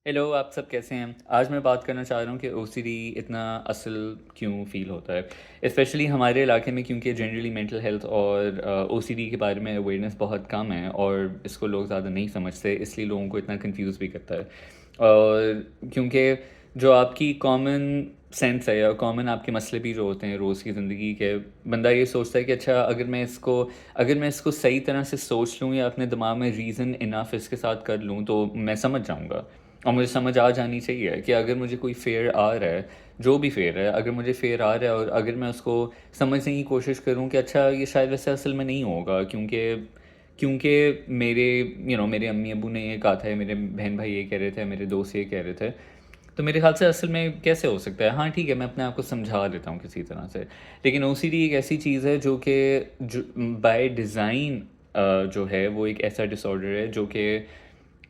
Hello, آپ سب کیسے ہیں؟ آج میں بات کرنا چاہ رہا ہوں کہ او سی ڈی اتنا اصل کیوں فیل ہوتا ہے، اسپیشلی ہمارے علاقے میں، کیونکہ جنرلی مینٹل ہیلتھ اور او سی ڈی کے بارے میں اویئرنیس بہت کم ہے اور اس کو لوگ زیادہ نہیں سمجھتے، اس لیے لوگوں کو اتنا کنفیوز بھی کرتا ہے۔ اور کیونکہ جو آپ کی کامن سینس ہے یا کامن آپ کے مسئلے بھی جو ہوتے ہیں روز کی زندگی کے، بندہ یہ سوچتا ہے کہ اچھا اگر میں اس کو صحیح طرح سے سوچ لوں یا اپنے دماغ میں ریزن انف اس کے ساتھ کر لوں تو میں سمجھ جاؤں گا، اور مجھے سمجھ آ جانی چاہیے کہ اگر مجھے کوئی فیئر آ رہا ہے، جو بھی فیئر ہے، اگر مجھے فیئر آ رہا ہے اور اگر میں اس کو سمجھنے کی کوشش کروں کہ اچھا یہ شاید ویسے اصل میں نہیں ہوگا، کیونکہ میرے امی ابو نے یہ کہا تھا، میرے بہن بھائی یہ کہہ رہے تھے، میرے دوست یہ کہہ رہے تھے، تو میرے خیال سے اصل میں کیسے ہو سکتا ہے؟ ہاں ٹھیک ہے، میں اپنے آپ کو سمجھا دیتا ہوں کسی طرح سے، لیکن او سی ڈی ایک ایسی چیز ہے جو بائی ڈیزائن جو ہے وہ ایک ایسا ڈس آرڈر ہے جو کہ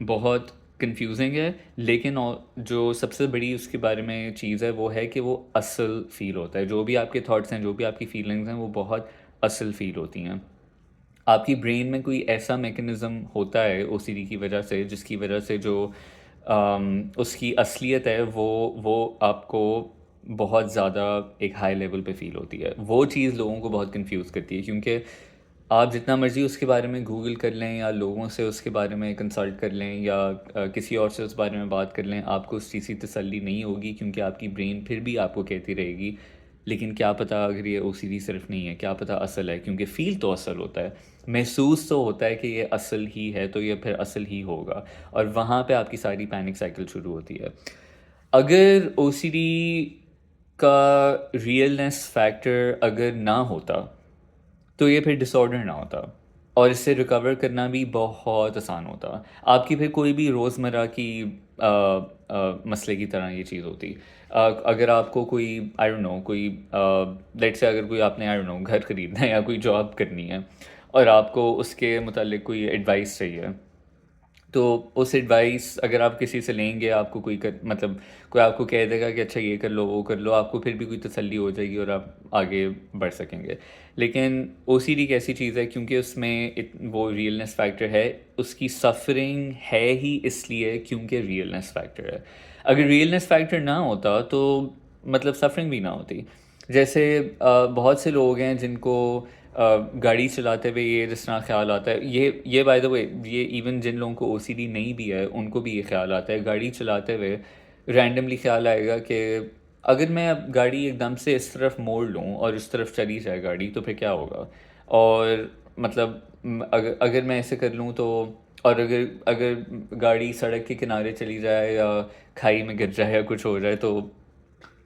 بہت کنفیوزنگ ہے، لیکن جو سب سے بڑی اس کے بارے میں چیز ہے وہ ہے کہ وہ اصل فیل ہوتا ہے، جو بھی آپ کے تھاٹس ہیں، جو بھی آپ کی فیلنگز ہیں، وہ بہت اصل فیل ہوتی ہیں۔ آپ کی برین میں کوئی ایسا میکنزم ہوتا ہے او سی ڈی کی وجہ سے، جس کی وجہ سے جو اس کی اصلیت ہے وہ آپ کو بہت زیادہ ایک ہائی لیول پہ فیل ہوتی ہے۔ وہ چیز لوگوں کو بہت کنفیوز کرتی ہے، کیونکہ آپ جتنا مرضی اس کے بارے میں گوگل کر لیں یا لوگوں سے اس کے بارے میں کنسلٹ کر لیں یا کسی اور سے اس بارے میں بات کر لیں، آپ کو اس چیز کی تسلی نہیں ہوگی، کیونکہ آپ کی برین پھر بھی آپ کو کہتی رہے گی لیکن کیا پتہ اگر یہ او سی ڈی صرف نہیں ہے، کیا پتہ اصل ہے، کیونکہ فیل تو اصل ہوتا ہے، محسوس تو ہوتا ہے کہ یہ اصل ہی ہے تو یہ پھر اصل ہی ہوگا، اور وہاں پہ آپ کی ساری پینک سائیکل شروع ہوتی ہے۔ اگر او سی ڈی کا ریئلنس فیکٹر اگر نہ ہوتا تو یہ پھر ڈس آرڈر نہ ہوتا، اور اس سے ریکور کرنا بھی بہت آسان ہوتا۔ آپ کی پھر کوئی بھی روزمرہ کی مسئلے کی طرح یہ چیز ہوتی۔ اگر آپ کو کوئی آئی ڈونٹ نو کوئی لیٹ سے اگر کوئی آپ نے آئی ڈونٹ نو گھر خریدنا ہے یا کوئی جاب کرنی ہے اور آپ کو اس کے متعلق کوئی ایڈوائس چاہیے، تو اس ایڈوائس اگر آپ کسی سے لیں گے، آپ کو مطلب کوئی آپ کو کہہ دے گا کہ اچھا یہ کر لو وہ کر لو، آپ کو پھر بھی کوئی تسلی ہو جائے گی اور آپ آگے بڑھ سکیں گے۔ لیکن او سی ڈی ایک ایسی چیز ہے، کیونکہ اس میں وہ ریئلنس فیکٹر ہے، اس کی سفرنگ ہے ہی اس لیے کیونکہ ریئلنس فیکٹر ہے۔ اگر ریئلنس فیکٹر نہ ہوتا تو مطلب سفرنگ بھی نہ ہوتی۔ جیسے بہت سے لوگ ہیں جن کو گاڑی چلاتے ہوئے یہ جس طرح خیال آتا ہے، یہ بائی دا وے، یہ ایون جن لوگوں کو او سی ڈی نہیں بھی ہے ان کو بھی یہ خیال آتا ہے، گاڑی چلاتے ہوئے رینڈملی خیال آئے گا کہ اگر میں اب گاڑی ایک دم سے اس طرف موڑ لوں اور اس طرف چلی جائے گاڑی تو پھر کیا ہوگا، اور مطلب اگر میں ایسے کر لوں تو، اور اگر گاڑی سڑک کے کنارے چلی جائے یا کھائی میں گر جائے یا کچھ ہو جائے تو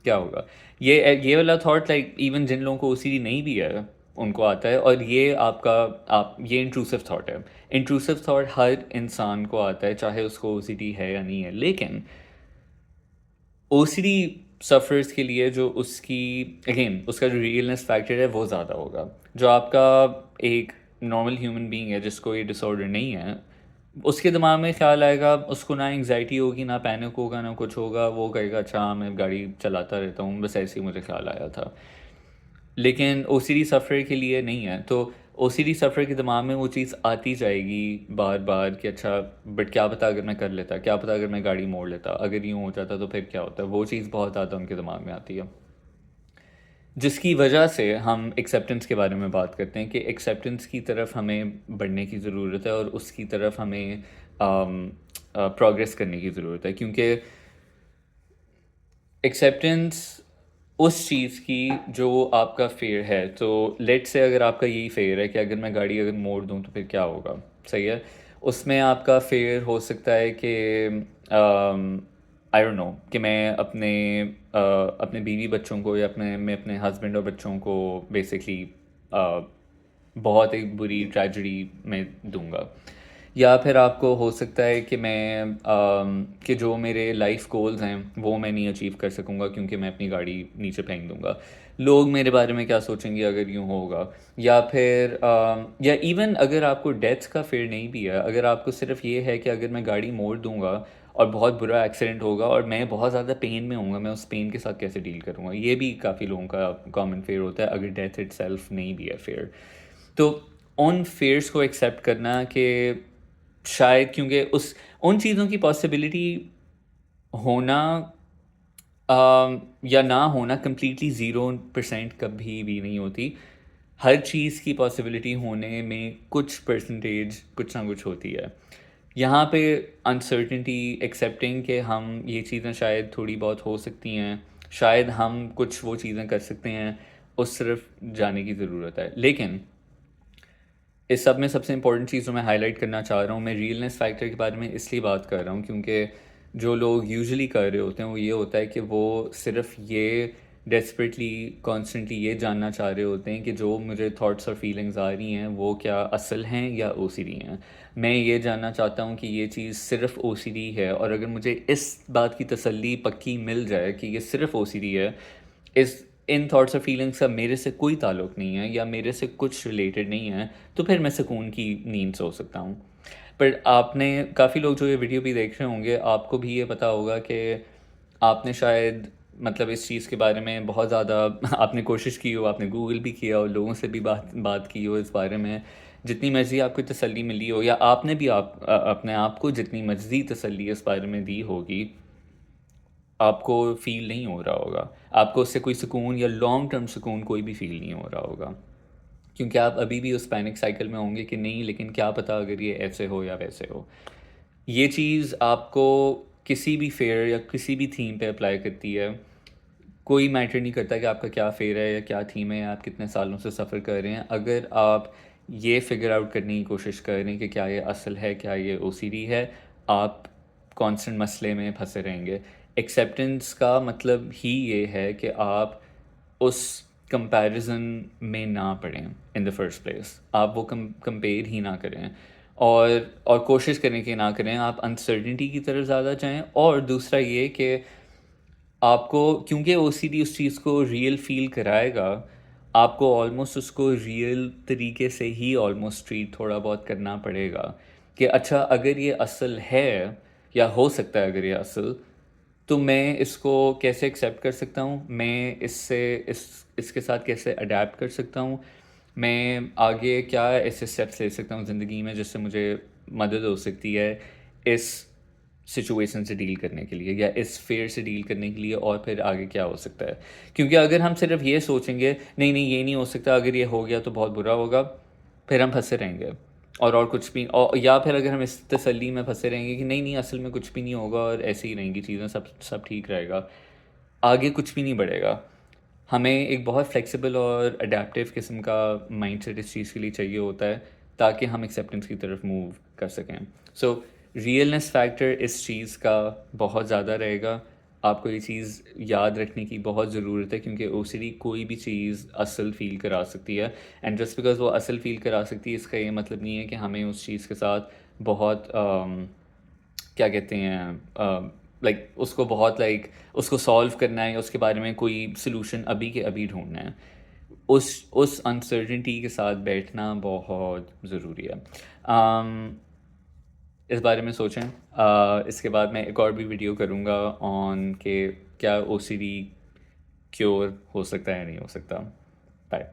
کیا ہوگا۔ یہ والا تھاٹ لائک ایون جن لوگوں کو او سی ڈی نہیں بھی ہے ان کو آتا ہے، اور یہ یہ انٹروسو تھاٹ ہے۔ انٹروسو تھاٹ ہر انسان کو آتا ہے، چاہے اس کو او سی ڈی ہے یا نہیں ہے، لیکن او سی ڈی سفرز کے لیے جو اس کی اگین اس کا جو ریئلنس فیکٹر ہے وہ زیادہ ہوگا۔ جو آپ کا ایک نارمل ہیومن بینگ ہے جس کو یہ ڈس آرڈر نہیں ہے، اس کے دماغ میں خیال آئے گا، اس کو نہ انگزائٹی ہوگی، نہ پینک ہوگا، نہ کچھ ہوگا، وہ کہے گا اچھا ہاں میں گاڑی چلاتا رہتا ہوں، بس ایسے ہی مجھے خیال آیا تھا۔ لیکن او سی ڈی سفر کے لیے نہیں ہے، تو او سی ڈی سفر کے دماغ میں وہ چیز آتی جائے گی بار بار کہ اچھا بٹ کیا پتہ اگر میں کر لیتا، کیا پتہ اگر میں گاڑی موڑ لیتا، اگر یوں ہو جاتا تو پھر کیا ہوتا، وہ چیز بہت زیادہ ان کے دماغ میں آتی ہے، جس کی وجہ سے ہم ایکسیپٹنس کے بارے میں بات کرتے ہیں کہ ایکسیپٹنس کی طرف ہمیں بڑھنے کی ضرورت ہے اور اس کی طرف ہمیں پروگریس کرنے کی ضرورت ہے، کیونکہ ایکسیپٹنس اس چیز کی جو آپ کا فیئر ہے، تو لیٹ سے اگر آپ کا یہی فیئر ہے کہ اگر میں گاڑی اگر موڑ دوں تو پھر کیا ہوگا، صحیح ہے، اس میں آپ کا فیئر ہو سکتا ہے کہ آئی ڈونٹ نو کہ میں اپنے بیوی بچوں کو یا میں اپنے ہسبینڈ اور بچوں کو بیسکلی بہت ایک بری ٹریجڈی میں دوں گا، یا پھر آپ کو ہو سکتا ہے کہ میں کہ جو میرے لائف گولز ہیں وہ میں نہیں اچیو کر سکوں گا کیونکہ میں اپنی گاڑی نیچے پھینک دوں گا، لوگ میرے بارے میں کیا سوچیں گے اگر یوں ہوگا، یا پھر یا ایون اگر آپ کو ڈیتھ کا فیئر نہیں بھی ہے، اگر آپ کو صرف یہ ہے کہ اگر میں گاڑی موڑ دوں گا اور بہت برا ایکسیڈنٹ ہوگا اور میں بہت زیادہ پین میں ہوں گا، میں اس پین کے ساتھ کیسے ڈیل کروں گا، یہ بھی کافی لوگوں کا کامن فیئر ہوتا ہے اگر ڈیتھ اٹ سیلف نہیں بھی ہے فیئر۔ تو ان فیئرس کو ایکسیپٹ کرنا کہ شاید کیونکہ ان چیزوں کی پاسبلٹی ہونا یا نہ ہونا کمپلیٹلی 0% کبھی بھی نہیں ہوتی. ہر چیز کی پاسبلٹی ہونے میں کچھ پرسنٹیج کچھ نہ کچھ ہوتی ہے. یہاں پہ انسرٹنٹی ایکسیپٹنگ کہ ہم یہ چیزیں شاید تھوڑی بہت ہو سکتی ہیں، شاید ہم کچھ وہ چیزیں کر سکتے ہیں، اس صرف جانے کی ضرورت ہے. لیکن اس سب میں سب سے امپورٹنٹ چیز جو میں ہائی لائٹ کرنا چاہ رہا ہوں، میں ریئلنس فیکٹر کے بارے میں اس لیے بات کر رہا ہوں کیونکہ جو لوگ یوزلی کر رہے ہوتے ہیں وہ یہ ہوتا ہے کہ وہ صرف یہ ڈیسپریٹلی کانسٹنٹلی یہ جاننا چاہ رہے ہوتے ہیں کہ جو مجھے تھاٹس اور فیلنگز آ رہی ہیں وہ کیا اصل ہیں یا او سی ڈی ہیں. میں یہ جاننا چاہتا ہوں کہ یہ چیز صرف او سی ڈی ہے، اور اگر مجھے اس بات کی تسلی پکی مل جائے کہ یہ صرف او سی ڈی ہے، ان تھاٹس اور فیلنگس کا میرے سے کوئی تعلق نہیں ہے یا میرے سے کچھ ریلیٹڈ نہیں ہے، تو پھر میں سکون کی نیند سو سکتا ہوں. پر آپ نے کافی لوگ جو یہ ویڈیو بھی دیکھ رہے ہوں گے، آپ کو بھی یہ پتہ ہوگا کہ آپ نے شاید مطلب اس چیز کے بارے میں بہت زیادہ آپ نے کوشش کی ہو، آپ نے گوگل بھی کیا ہو، لوگوں سے بھی بات کی ہو اس بارے میں، جتنی مرضی آپ کو تسلی ملی ہو، یا آپ نے بھی اپنے آپ کو جتنی مرضی تسلی اس بارے میں دی ہوگی، آپ کو فیل نہیں ہو رہا ہوگا. آپ کو اس سے کوئی سکون یا لانگ ٹرم سکون کوئی بھی فیل نہیں ہو رہا ہوگا، کیونکہ آپ ابھی بھی اس پینک سائیکل میں ہوں گے کہ نہیں لیکن کیا پتہ اگر یہ ایسے ہو یا ویسے ہو. یہ چیز آپ کو کسی بھی فیئر یا کسی بھی تھیم پہ اپلائی کرتی ہے. کوئی میٹر نہیں کرتا کہ آپ کا کیا فیئر ہے یا کیا تھیم ہے، آپ کتنے سالوں سے سفر کر رہے ہیں. اگر آپ یہ فگر آؤٹ کرنے کی کوشش کر رہے ہیں کہ کیا یہ اصل ہے، کیا یہ او سی ڈی ہے، آپ کانسٹنٹ مسئلے میں پھنسے رہیں گے. ایکسیپٹنس کا مطلب ہی یہ ہے کہ آپ اس کمپیریزن میں نہ پڑیں ان دا فرسٹ پلیس. آپ وہ کمپیئر ہی نہ کریں، اور کوشش کریں کہ نہ کریں. آپ انسرٹنٹی کی طرف زیادہ جائیں. اور دوسرا یہ کہ آپ کو، کیونکہ او سی ڈی اس چیز کو ریئل فیل کرائے گا، آپ کو آلموسٹ اس کو ریئل طریقے سے ہی آلموسٹ ٹریٹ تھوڑا بہت کرنا پڑے گا کہ اچھا اگر یہ اصل ہے یا ہو سکتا ہے اگر یہ اصل، تو میں اس کو کیسے ایکسیپٹ کر سکتا ہوں، میں اس کے ساتھ کیسے اڈیپٹ کر سکتا ہوں، میں آگے کیا ایسے اسٹیپس لے سکتا ہوں زندگی میں جس سے مجھے مدد ہو سکتی ہے اس سچویشن سے ڈیل کرنے کے لیے یا اس فیئر سے ڈیل کرنے کے لیے، اور پھر آگے کیا ہو سکتا ہے. کیونکہ اگر ہم صرف یہ سوچیں گے نہیں یہ نہیں ہو سکتا، اگر یہ ہو گیا تو بہت برا ہوگا، پھر ہم پھنسے رہیں گے. اور کچھ بھی، یا پھر اگر ہم اس تسلی میں پھنسے رہیں گے کہ نہیں اصل میں کچھ بھی نہیں ہوگا اور ایسے ہی رہیں گی چیزیں، سب ٹھیک رہے گا، آگے کچھ بھی نہیں بڑھے گا. ہمیں ایک بہت فلیکسیبل اور اڈیپٹیو قسم کا مائنڈ سیٹ اس چیز کے لیے چاہیے ہوتا ہے تاکہ ہم ایکسیپٹنس کی طرف موو کر سکیں. سو ریئلنس فیکٹر اس چیز کا بہت زیادہ رہے گا. آپ کو یہ چیز یاد رکھنے کی بہت ضرورت ہے کیونکہ او سی ڈی کوئی بھی چیز اصل فیل کرا سکتی ہے. اینڈ جسٹ بیکاز وہ اصل فیل کرا سکتی ہے، اس کا یہ مطلب نہیں ہے کہ ہمیں اس چیز کے ساتھ بہت کیا کہتے ہیں لائک اس کو بہت اس کو سالو کرنا ہے یا اس کے بارے میں کوئی سلوشن ابھی کے ابھی ڈھونڈنا ہے. اس انسرٹنٹی کے ساتھ بیٹھنا بہت ضروری ہے. اس بارے میں سوچیں. اس کے بعد میں ایک اور بھی ویڈیو کروں گا آن کہ کیا او سی ڈی کیور ہو سکتا ہے یا نہیں ہو سکتا. بائے.